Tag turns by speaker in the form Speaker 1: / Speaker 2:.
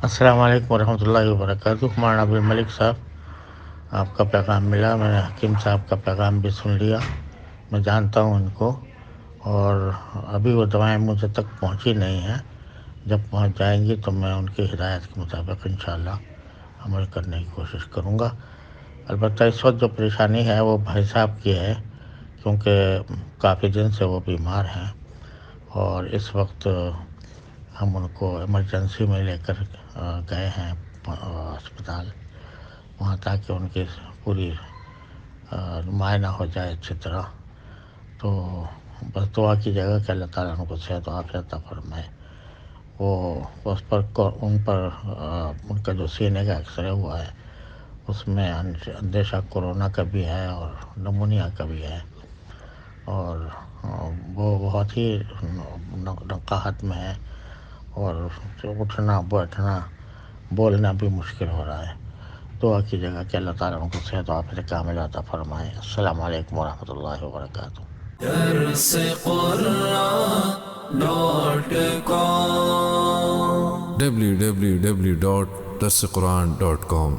Speaker 1: السلام علیکم ورحمۃ اللہ وبرکاتہ. مولانا عبد الملک صاحب، آپ کا پیغام ملا. میں نے حکیم صاحب کا پیغام بھی سن لیا. میں جانتا ہوں ان کو، اور ابھی وہ دوائیں مجھے تک پہنچی نہیں ہیں. جب پہنچ جائیں گی تو میں ان کی ہدایت کے مطابق انشاءاللہ عمل کرنے کی کوشش کروں گا. البتہ اس وقت جو پریشانی ہے وہ بھائی صاحب کی ہے، کیونکہ کافی دن سے وہ بیمار ہیں، اور اس وقت ہم ان کو ایمرجنسی میں لے کر گئے ہیں اسپتال، وہاں تاکہ ان کی پوری معائنہ ہو جائے اچھی طرح. تو بس دعا کی جگہ کہ اللہ تعالیٰ ان کو صحت و عافیت عطا فرمائے. وہ اس پر ان کا جو سینے کا ایکس رے ہوا ہے اس میں اندیشہ کورونا کا بھی ہے اور نمونیا کا بھی ہے، اور وہ بہت ہی نقاہت میں ہے، اور اٹھنا بیٹھنا بولنا بھی مشکل ہو رہا ہے. دعا کی جگہ کہ اللہ تعالیٰ ان کو صحت و عافیت کاملہ عطا فرمائے. السلام علیکم ورحمۃ اللہ وبرکاتہ.
Speaker 2: درس قرآن .com www.darsequran.com